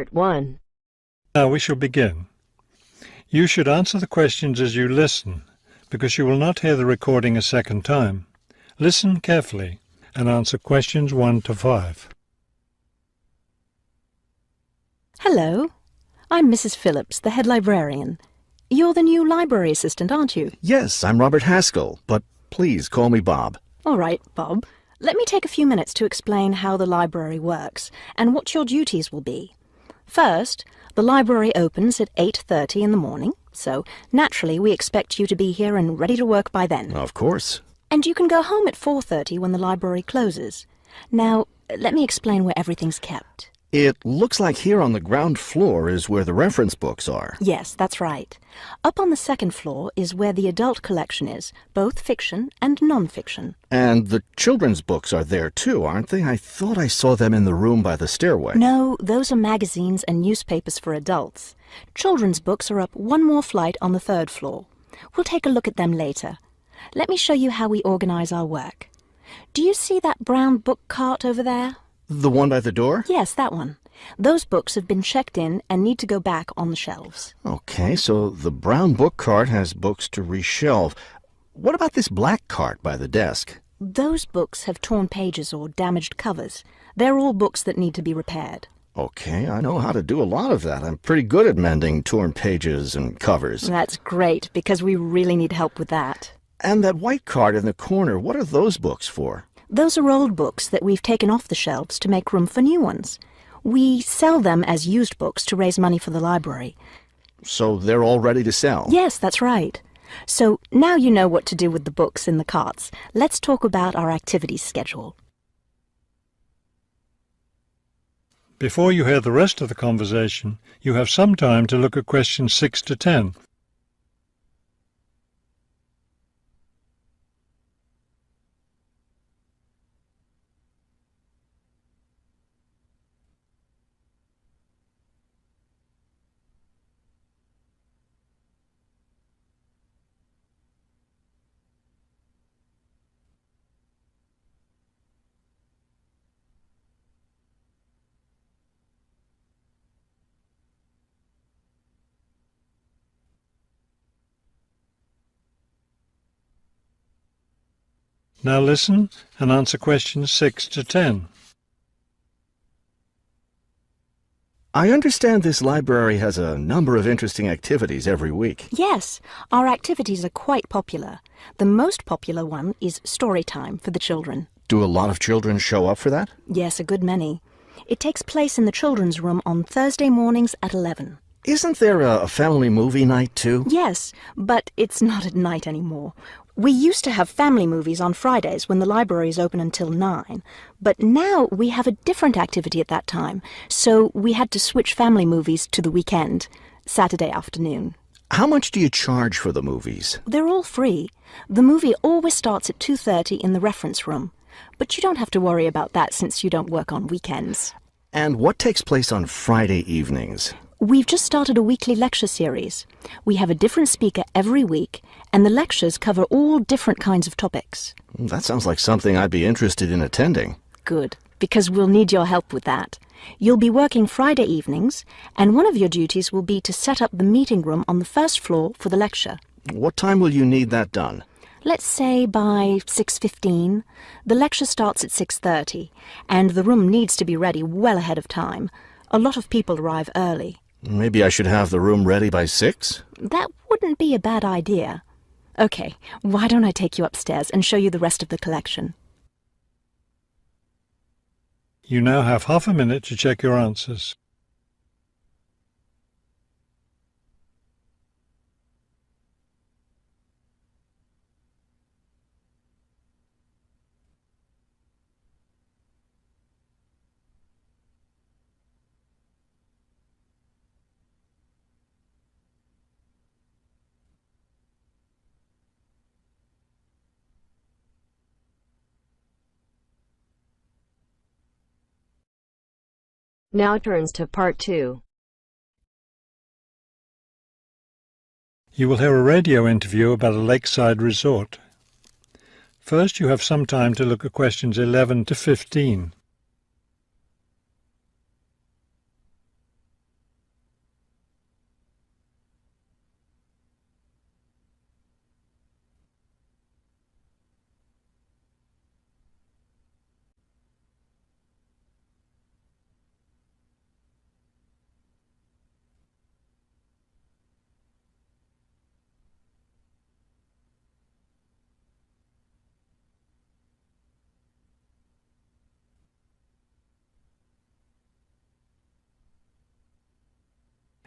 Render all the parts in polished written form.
Part 1. Now we shall begin. You should answer the questions as you listen, because you will not hear the recording a second time. Listen carefully and answer questions 1 to 5. Hello, I'm Mrs. Phillips, the head librarian. You're the new library assistant, aren't you? Yes, I'm Robert Haskell, but please call me Bob. All right, Bob. Let me take a few minutes to explain how the library works and what your duties will be. First, the library opens at 8:30 in the morning, so naturally we expect you to be here and ready to work by then. Of course. And you can go home at 4:30 when the library closes. Now, let me explain where everything's kept. It looks like here on the ground floor is where the reference books are. Yes, that's right. Up on the second floor is where the adult collection is, both fiction and non-fiction. And the children's books are there too, aren't they? I thought I saw them in the room by the stairway. No, those are magazines and newspapers for adults. Children's books are up one more flight on the third floor. We'll take a look at them later. Let me show you how we organize our work. Do you see that brown book cart over there? The one by the door? Yes, that one. Those books have been checked in and need to go back on the shelves. Okay, so the brown book cart has books to reshelve. What about this black cart by the desk? Those books have torn pages or damaged covers. They're all books that need to be repaired. Okay, I know how to do a lot of that. I'm pretty good at mending torn pages and covers. That's great, because we really need help with that. And that white cart in the corner, what are those books for? Those are old books that we've taken off the shelves to make room for new ones. We sell them as used books to raise money for the library. So they're all ready to sell? Yes, that's right. So now you know what to do with the books in the carts. Let's talk about our activities schedule. Before you hear the rest of the conversation, you have some time to look at questions 6 to 10. Now listen and answer questions 6 to 10. I understand this library has a number of interesting activities every week. Yes, our activities are quite popular. The most popular one is story time for the children. Do a lot of children show up for that? Yes, a good many. It takes place in the children's room on Thursday mornings at 11. Isn't there a family movie night too? Yes, but it's not at night anymore. We used to have family movies on Fridays when the library is open until 9, but now we have a different activity at that time, so we had to switch family movies to the weekend, Saturday afternoon. How much do you charge for the movies? They're all free. The movie always starts at 2:30 in the reference room, but you don't have to worry about that since you don't work on weekends. And what takes place on Friday evenings? We've just started a weekly lecture series. We have a different speaker every week, and the lectures cover all different kinds of topics. That sounds like something I'd be interested in attending. Good, because we'll need your help with that. You'll be working Friday evenings, and one of your duties will be to set up the meeting room on the first floor for the lecture. What time will you need that done? Let's say by 6:15. The lecture starts at 6:30, and the room needs to be ready well ahead of time. A lot of people arrive early. Maybe I should have the room ready by 6? That wouldn't be a bad idea. Okay, why don't I take you upstairs and show you the rest of the collection? You now have half a minute to check your answers. Now turns to Part 2. You will hear a radio interview about a lakeside resort. First, you have some time to look at questions 11 to 15.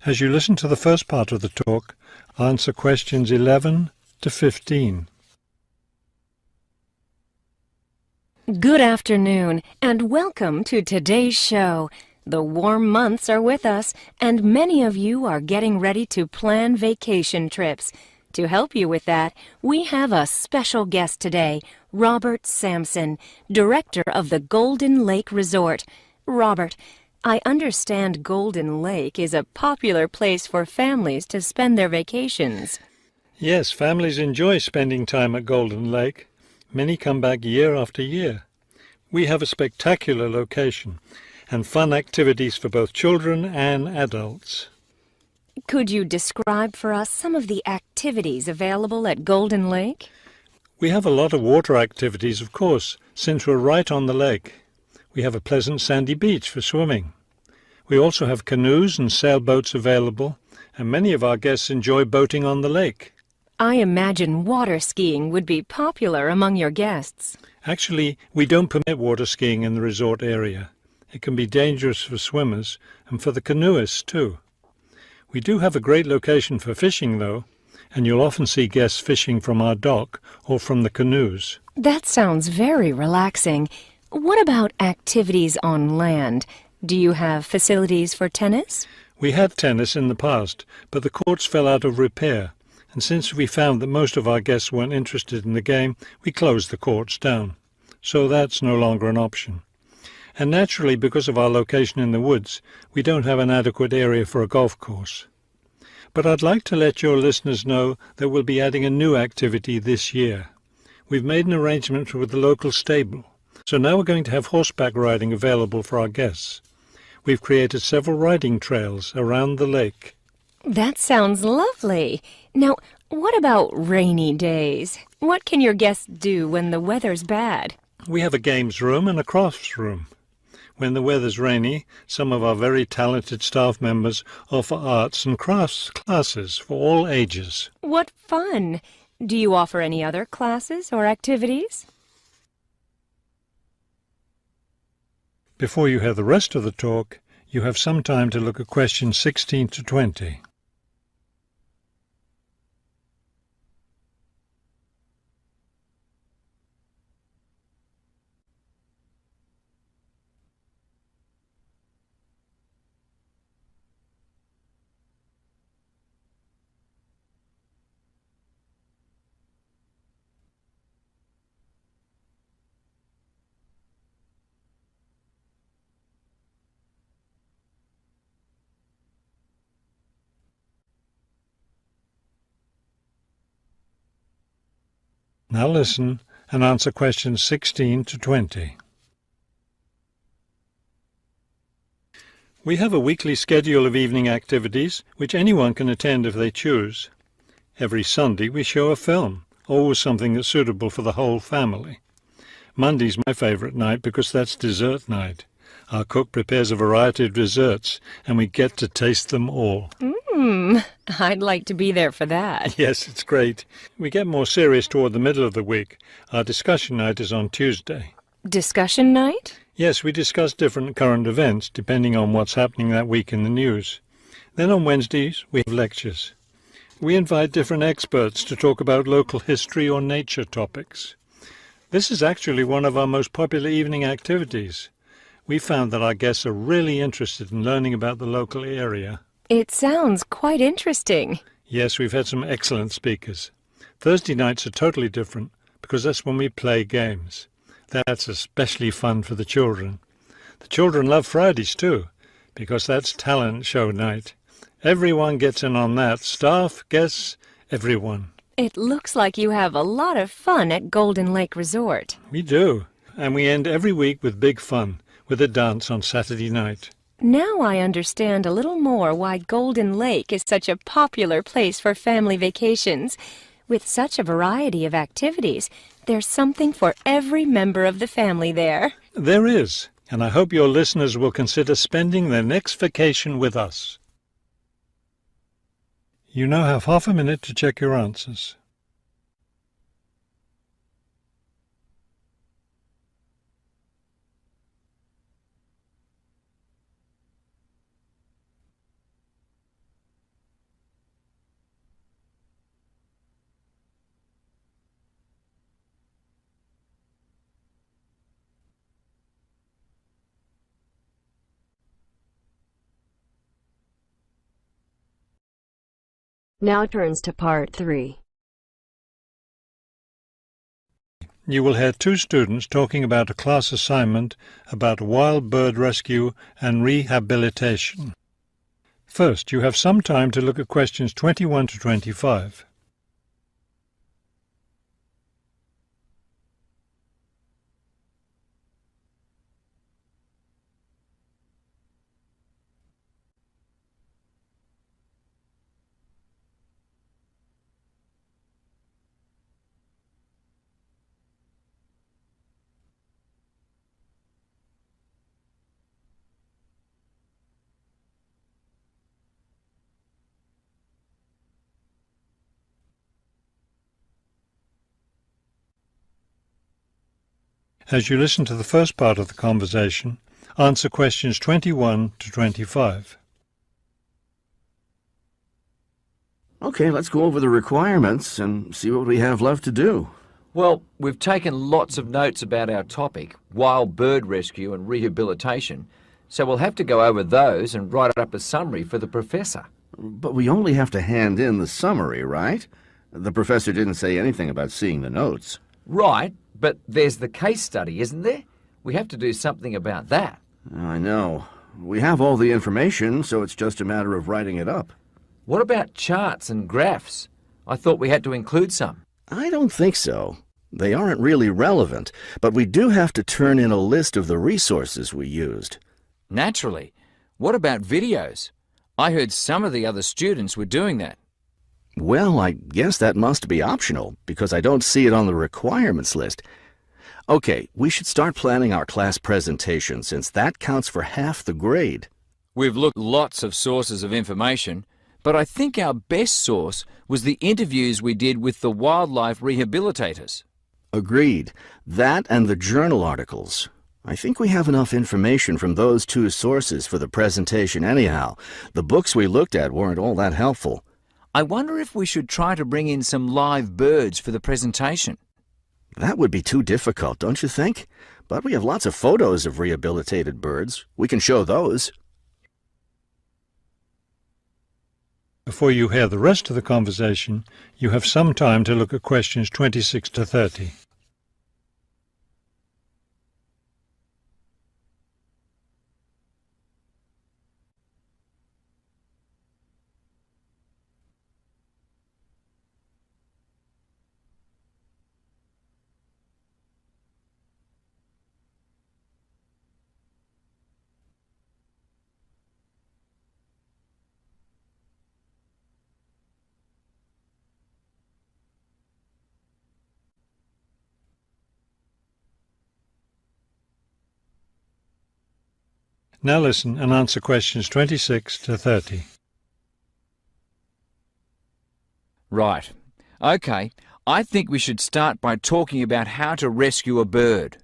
As you listen to the first part of the talk, answer questions 11 to 15. Good afternoon, and welcome to today's show. The warm months are with us, and many of you are getting ready to plan vacation trips. To help you with that, we have a special guest today, Robert Sampson, director of the Golden Lake Resort. Robert, I understand Golden Lake is a popular place for families to spend their vacations. Yes, families enjoy spending time at Golden Lake. Many come back year after year. We have a spectacular location and fun activities for both children and adults. Could you describe for us some of the activities available at Golden Lake? We have a lot of water activities, of course, since we're right on the lake. We have a pleasant sandy beach for swimming. We also have canoes and sailboats available, and many of our guests enjoy boating on the lake. I imagine water skiing would be popular among your guests. Actually, we don't permit water skiing in the resort area. It can be dangerous for swimmers and for the canoeists too. We do have a great location for fishing, though, and you'll often see guests fishing from our dock or from the canoes. That sounds very relaxing. What about activities on land? Do you have facilities for tennis? We had tennis in the past, but the courts fell out of repair, and since we found that most of our guests weren't interested in the game, we closed the courts down. So that's no longer an option. And naturally, because of our location in the woods, we don't have an adequate area for a golf course. But I'd like to let your listeners know that we'll be adding a new activity this year. We've made an arrangement with the local stable, so now we're going to have horseback riding available for our guests. We've created several riding trails around the lake. That sounds lovely. Now, what about rainy days? What can your guests do when the weather's bad? We have a games room and a crafts room. When the weather's rainy, some of our very talented staff members offer arts and crafts classes for all ages. What fun! Do you offer any other classes or activities? Before you hear the rest of the talk, you have some time to look at questions 16 to 20. Now listen and answer questions 16 to 20. We have a weekly schedule of evening activities which anyone can attend if they choose. Every Sunday we show a film, always something that's suitable for the whole family. Monday's my favourite night because that's dessert night. Our cook prepares a variety of desserts and we get to taste them all. I'd like to be there for that. Yes, it's great. We get more serious toward the middle of the week. Our discussion night is on Tuesday. Discussion night? Yes, we discuss different current events depending on what's happening that week in the news. Then on Wednesdays we have lectures. We invite different experts to talk about local history or nature topics. This is actually one of our most popular evening activities. We found that our guests are really interested in learning about the local area. It sounds quite interesting. Yes, we've had some excellent speakers. Thursday nights are totally different because that's when we play games. That's especially fun for the children. The children love Fridays too because that's talent show night. Everyone gets in on that. Staff, guests, everyone. It looks like you have a lot of fun at Golden Lake Resort. We do. And we end every week with big fun, with a dance on Saturday night. Now I understand a little more why Golden Lake is such a popular place for family vacations. With such a variety of activities, there's something for every member of the family there. There is, and I hope your listeners will consider spending their next vacation with us. You now have half a minute to check your answers. Now turns to Part 3. You will hear two students talking about a class assignment about wild bird rescue and rehabilitation. First, you have some time to look at questions 21 to 25. As you listen to the first part of the conversation, answer questions 21 to 25. Okay, let's go over the requirements and see what we have left to do. Well, we've taken lots of notes about our topic, wild bird rescue and rehabilitation, so we'll have to go over those and write up a summary for the professor. But we only have to hand in the summary, right? The professor didn't say anything about seeing the notes. Right, but there's the case study, isn't there? We have to do something about that. I know. We have all the information, so it's just a matter of writing it up. What about charts and graphs? I thought we had to include some. I don't think so. They aren't really relevant, but we do have to turn in a list of the resources we used. Naturally. What about videos? I heard some of the other students were doing that. Well, I guess that must be optional, because I don't see it on the requirements list. Okay, we should start planning our class presentation, since that counts for half the grade. We've looked at lots of sources of information, but I think our best source was the interviews we did with the wildlife rehabilitators. Agreed. That and the journal articles. I think we have enough information from those two sources for the presentation anyhow. The books we looked at weren't all that helpful. I wonder if we should try to bring in some live birds for the presentation. That would be too difficult, don't you think? But we have lots of photos of rehabilitated birds. We can show those. Before you hear the rest of the conversation, you have some time to look at questions 26 to 30. Now listen and answer questions 26 to 30. Right. Okay, I think we should start by talking about how to rescue a bird.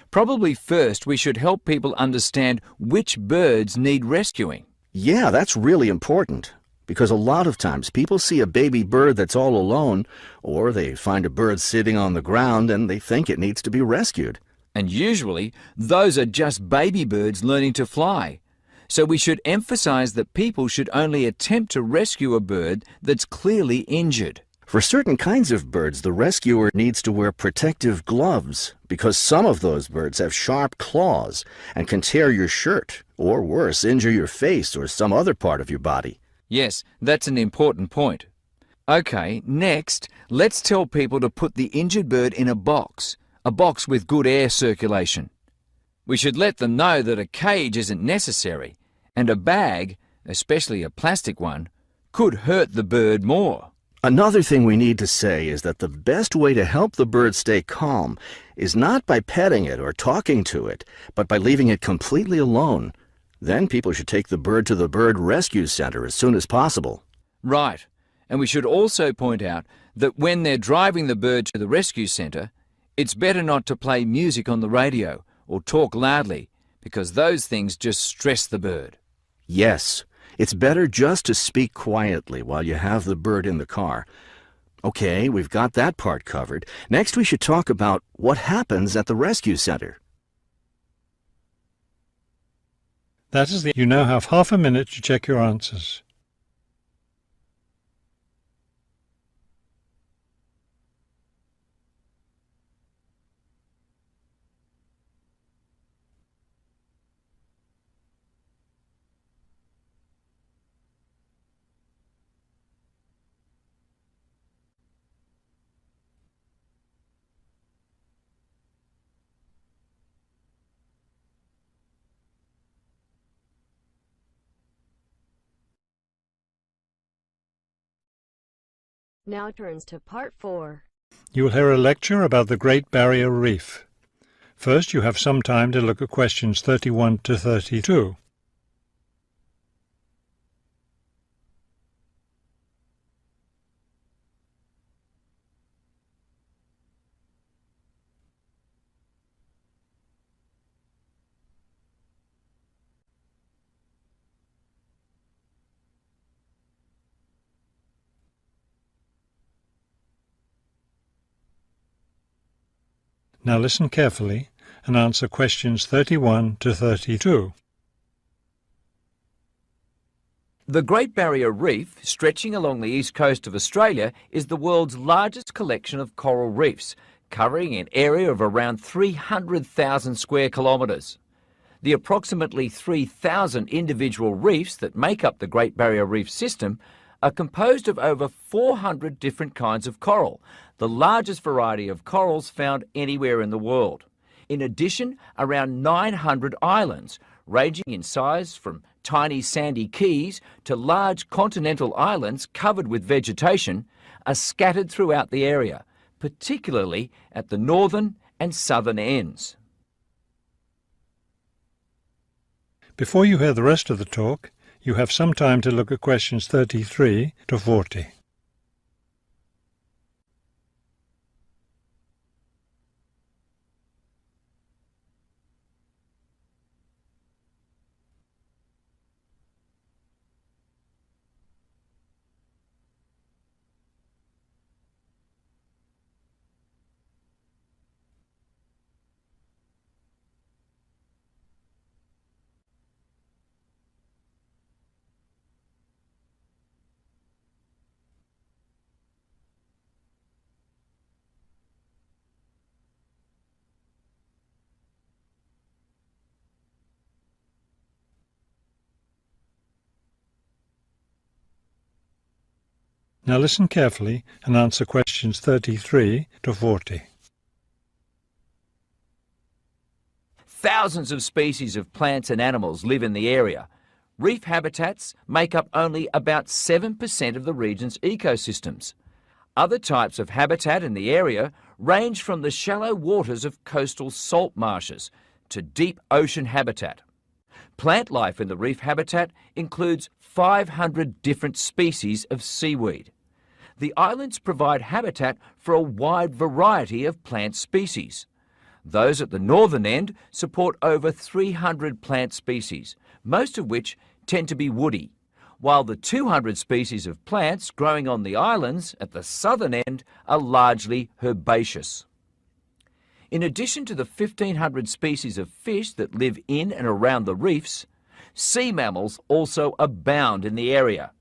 Probably first we should help people understand which birds need rescuing. Yeah, that's really important, because a lot of times people see a baby bird that's all alone, or they find a bird sitting on the ground and they think it needs to be rescued. And usually, those are just baby birds learning to fly. So we should emphasize that people should only attempt to rescue a bird that's clearly injured. For certain kinds of birds, the rescuer needs to wear protective gloves, because some of those birds have sharp claws and can tear your shirt, or worse, injure your face or some other part of your body. Yes, that's an important point. Okay, next, let's tell people to put the injured bird in a box with good air circulation. We should let them know that a cage isn't necessary, and a bag, especially a plastic one, could hurt the bird more. Another thing we need to say is that the best way to help the bird stay calm is not by petting it or talking to it, but by leaving it completely alone. Then people should take the bird to the bird rescue center as soon as possible. Right, and we should also point out that when they're driving the bird to the rescue center, it's better not to play music on the radio or talk loudly, because those things just stress the bird. Yes, it's better just to speak quietly while you have the bird in the car. Okay, we've got that part covered. Next we should talk about what happens at the rescue center. You now have half a minute to check your answers. Now turns to Part 4. You will hear a lecture about the Great Barrier Reef. First, you have some time to look at questions 31 to 32. Now listen carefully and answer questions 31 to 32. The Great Barrier Reef, stretching along the east coast of Australia, is the world's largest collection of coral reefs, covering an area of around 300,000 square kilometres. The approximately 3,000 individual reefs that make up the Great Barrier Reef system are composed of over 400 different kinds of coral, the largest variety of corals found anywhere in the world. In addition, around 900 islands, ranging in size from tiny sandy keys to large continental islands covered with vegetation, are scattered throughout the area, particularly at the northern and southern ends. Before you hear the rest of the talk, you have some time to look at questions 33 to 40. Now listen carefully and answer questions 33 to 40. Thousands of species of plants and animals live in the area. Reef habitats make up only about 7% of the region's ecosystems. Other types of habitat in the area range from the shallow waters of coastal salt marshes to deep ocean habitat. Plant life in the reef habitat includes 500 different species of seaweed. The islands provide habitat for a wide variety of plant species. Those at the northern end support over 300 plant species, most of which tend to be woody, while the 200 species of plants growing on the islands at the southern end are largely herbaceous. In addition to the 1,500 species of fish that live in and around the reefs, sea mammals also abound in the area.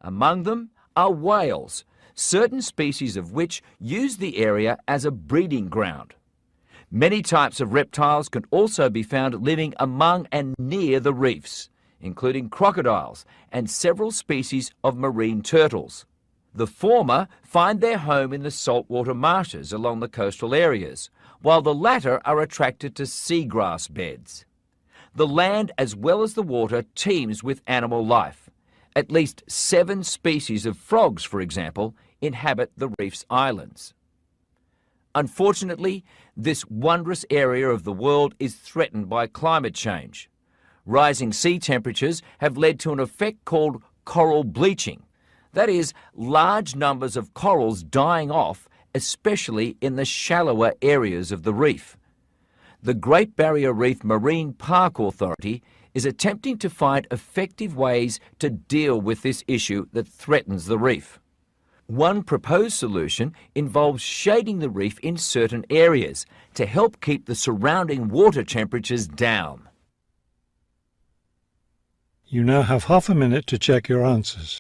Among them are whales, certain species of which use the area as a breeding ground. Many types of reptiles can also be found living among and near the reefs, including crocodiles and several species of marine turtles. The former find their home in the saltwater marshes along the coastal areas, while the latter are attracted to seagrass beds. The land as well as the water teems with animal life. At least 7 species of frogs, for example, inhabit the reef's islands. Unfortunately, this wondrous area of the world is threatened by climate change. Rising sea temperatures have led to an effect called coral bleaching. That is, large numbers of corals dying off, especially in the shallower areas of the reef. The Great Barrier Reef Marine Park Authority is attempting to find effective ways to deal with this issue that threatens the reef. One proposed solution involves shading the reef in certain areas to help keep the surrounding water temperatures down. You now have half a minute to check your answers.